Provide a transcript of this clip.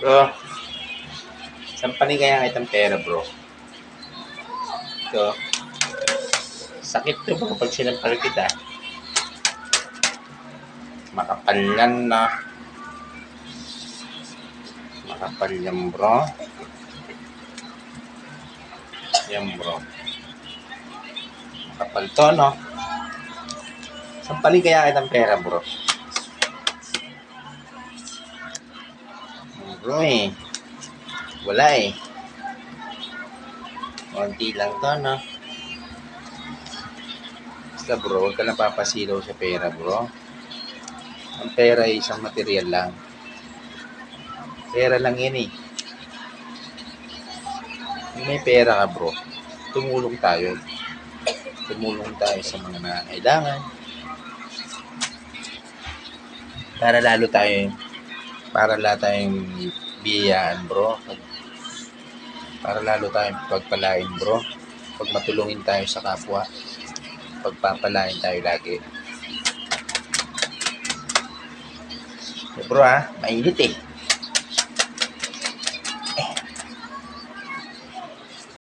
Bro, sampaling kaya kitang pera, bro. Ito, sakit to, bro, pag sinampal kita. Makapal yan na. Makapal yan, bro. Yan, bro. Makapal to, no? Sampaling kaya kitang pera, bro. Bro, eh. Wala, eh. Konti lang to, no? Basta, bro, huwag ka napapasilaw sa pera, bro. Ang pera ay isang material lang. Pera lang yan, eh. Kung may pera ka, bro, tumulong tayo. Tumulong tayo sa mga nangangailangan. Para lalo tayong biyayaan, bro. Para lalo tayong pagpalain, bro. Pag matulungin tayo sa kapwa, pagpapalain tayo lagi. Bro, mainit eh.